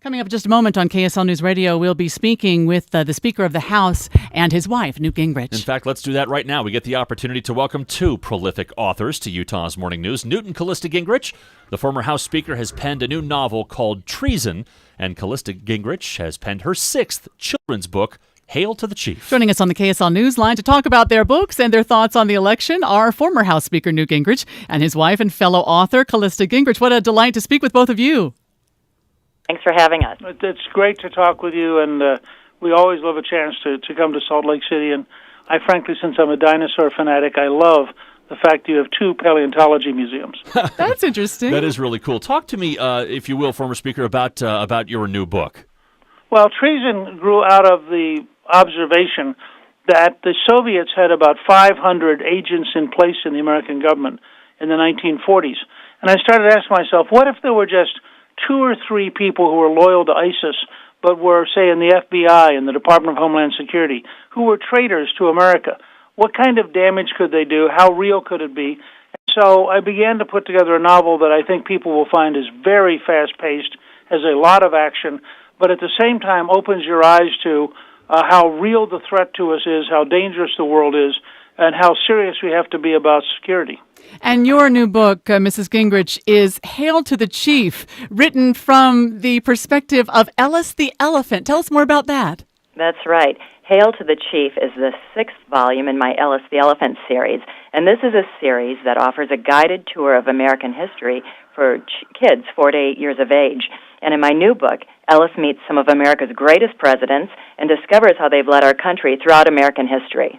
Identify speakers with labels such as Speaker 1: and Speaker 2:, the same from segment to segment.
Speaker 1: Coming up in just a moment on KSL News Radio, we'll be speaking with the Speaker of the House and his wife, Newt Gingrich.
Speaker 2: In fact, let's do that right now. We get the opportunity to welcome two prolific authors to Utah's Morning News. Newt and Callista Gingrich. The former House Speaker has penned a new novel called Treason, and Callista Gingrich has penned her sixth children's book, Hail to the Chief.
Speaker 1: Joining us on the KSL News line to talk about their books and their thoughts on the election are former House Speaker Newt Gingrich and his wife and fellow author Callista Gingrich. What a delight to speak with both of you.
Speaker 3: Thanks for having us.
Speaker 4: It's great to talk with you, and we always love a chance to come to Salt Lake City. And I frankly, since I'm a dinosaur fanatic, I love the fact you have two paleontology museums.
Speaker 1: That's interesting.
Speaker 2: That is really cool. Talk to me, if you will, former Speaker, about your new book.
Speaker 4: Well, Treason grew out of the observation that the Soviets had about 500 agents in place in the American government in the 1940s. And I started asking myself, what if there were just 2 or 3 people who were loyal to ISIS, but were, say, in the FBI and the Department of Homeland Security, who were traitors to America? What kind of damage could they do? How real could it be? And so I began to put together a novel that I think people will find is very fast-paced, has a lot of action, but at the same time opens your eyes to how real the threat to us is, how dangerous the world is, and how serious we have to be about security.
Speaker 1: And your new book, Mrs. Gingrich, is Hail to the Chief, written from the perspective of Ellis the Elephant. Tell us more about that.
Speaker 3: That's right. Hail to the Chief is the 6th volume in my Ellis the Elephant series, and this is a series that offers a guided tour of American history for kids 4 to 8 years of age. And in my new book, Ellis meets some of America's greatest presidents and discovers how they've led our country throughout American history.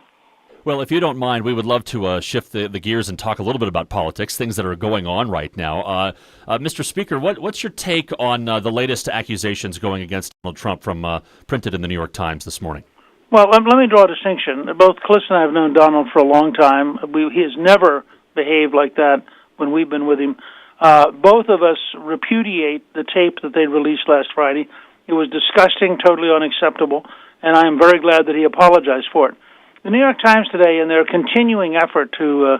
Speaker 2: Well, if you don't mind, we would love to shift the gears and talk a little bit about politics, things that are going on right now. Mr. Speaker, what's your take on the latest accusations going against Donald Trump from printed in the New York Times this morning?
Speaker 4: Well, let me draw a distinction. Both Callista and I have known Donald for a long time. He has never behaved like that when we've been with him. Both of us repudiate the tape that they released last Friday. It was disgusting, totally unacceptable, and I am very glad that he apologized for it. The New York Times today, in their continuing effort to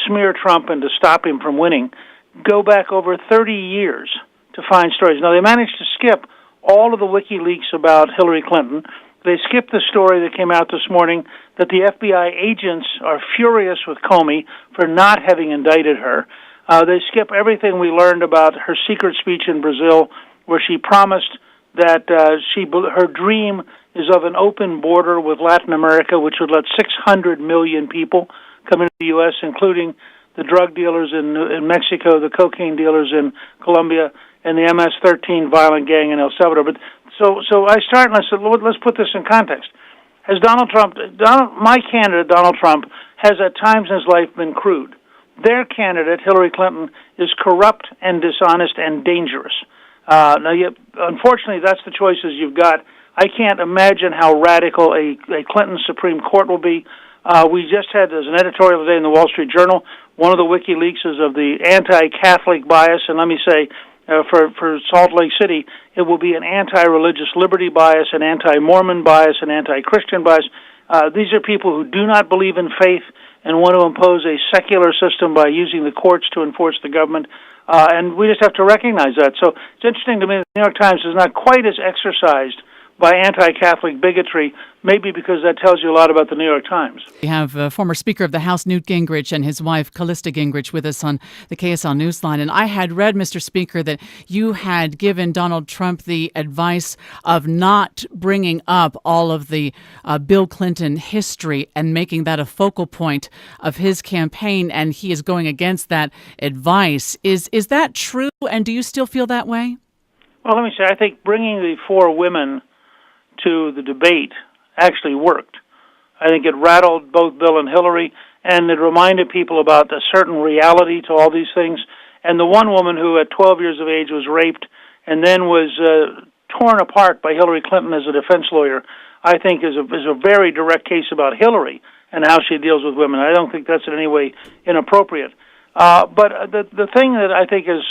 Speaker 4: smear Trump and to stop him from winning, go back over 30 years to find stories. Now, they managed to skip all of the WikiLeaks about Hillary Clinton. They skipped the story that came out this morning that the FBI agents are furious with Comey for not having indicted her. They skip everything we learned about her secret speech in Brazil, where she promised that her dream is of an open border with Latin America, which would let 600 million people come into the U.S., including the drug dealers in Mexico, the cocaine dealers in Colombia, and the MS-13 violent gang in El Salvador. But so I start and I said, let's put this in context. Has my candidate, Donald Trump, has at times in his life been crude. Their candidate, Hillary Clinton, is corrupt and dishonest and dangerous. Unfortunately, that's the choices you've got. I can't imagine how radical a Clinton Supreme Court will be. We just had, as an editorial today in the Wall Street Journal, one of the WikiLeaks is of the anti-Catholic bias, and let me say, for Salt Lake City, it will be an anti-religious liberty bias, an anti-Mormon bias, an anti-Christian bias. These are people who do not believe in faith and want to impose a secular system by using the courts to enforce the government. And we just have to recognize that. So it's interesting to me that the New York Times is not quite as exercised by anti-Catholic bigotry, maybe because that tells you a lot about the New York Times.
Speaker 1: We have former Speaker of the House Newt Gingrich and his wife Callista Gingrich with us on the KSL Newsline. And I had read, Mr. Speaker, that you had given Donald Trump the advice of not bringing up all of the Bill Clinton history and making that a focal point of his campaign, and he is going against that advice. Is that true, and do you still feel that way?
Speaker 4: Well, let me say, I think bringing the 4 women to the debate actually worked. I think it rattled both Bill and Hillary, and it reminded people about a certain reality to all these things. And the one woman who at 12 years of age was raped and then was torn apart by Hillary Clinton as a defense lawyer, I think is a very direct case about Hillary and how she deals with women. I don't think that's in any way inappropriate. But the thing that I think is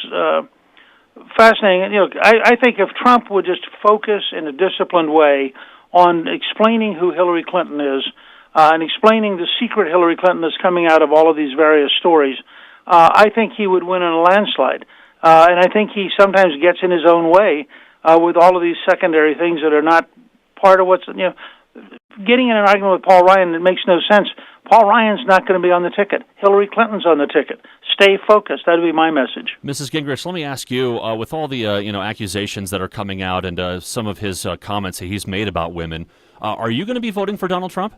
Speaker 4: fascinating, I think if Trump would just focus in a disciplined way on explaining who Hillary Clinton is and explaining the secret Hillary Clinton that's coming out of all of these various stories, I think he would win in a landslide. And I think he sometimes ges in his own way with all of these secondary things that are not part of what's, getting in an argument with Paul Ryan, it makes no sense. Paul Ryan's not going to be on the ticket. Hillary Clinton's on the ticket. Stay focused. That would be my message.
Speaker 2: Mrs. Gingrich, let me ask you, with all the accusations that are coming out and some of his comments that he's made about women, are you going to be voting for Donald Trump?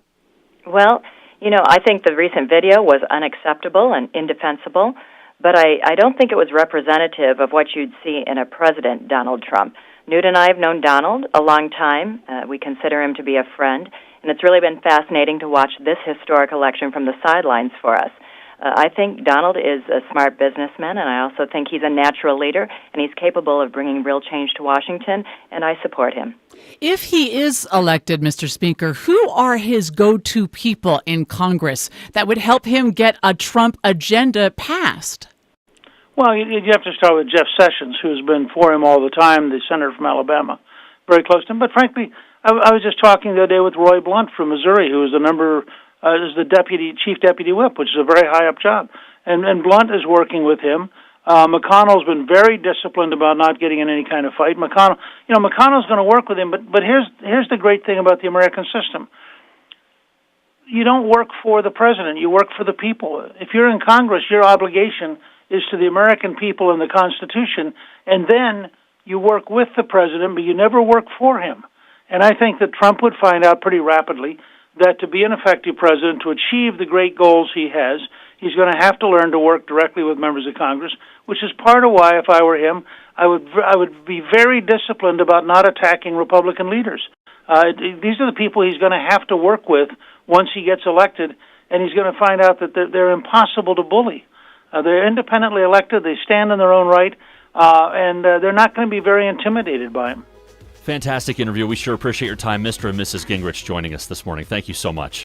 Speaker 3: Well, I think the recent video was unacceptable and indefensible, but I don't think it was representative of what you'd see in a President Donald Trump. Newt and I have known Donald a long time. We consider him to be a friend, and it's really been fascinating to watch this historic election from the sidelines for us. I think Donald is a smart businessman, and I also think he's a natural leader, and he's capable of bringing real change to Washington, and I support him.
Speaker 1: If he is elected, Mr. Speaker, who are his go-to people in Congress that would help him get a Trump agenda passed?
Speaker 4: Well, you have to start with Jeff Sessions, who's been for him all the time, the senator from Alabama, very close to him. But frankly, I was just talking the other day with Roy Blunt from Missouri, who is is the chief deputy whip, which is a very high up job, and Blunt is working with him. McConnell's been very disciplined about not getting in any kind of fight. McConnell's going to work with him, but here's the great thing about the American system. You don't work for the president; you work for the people. If you're in Congress, your obligation is to the American people and the Constitution, and then you work with the president, but you never work for him. And I think that Trump would find out pretty rapidly that to be an effective president, to achieve the great goals he has, he's going to have to learn to work directly with members of Congress, which is part of why, if I were him, I would be very disciplined about not attacking Republican leaders. These are the people he's going to have to work with once he gets elected, and he's going to find out that they're impossible to bully. They're independently elected, they stand in their own right, and they're not going to be very intimidated by him.
Speaker 2: Fantastic interview. We sure appreciate your time, Mr. and Mrs. Gingrich, joining us this morning. Thank you so much.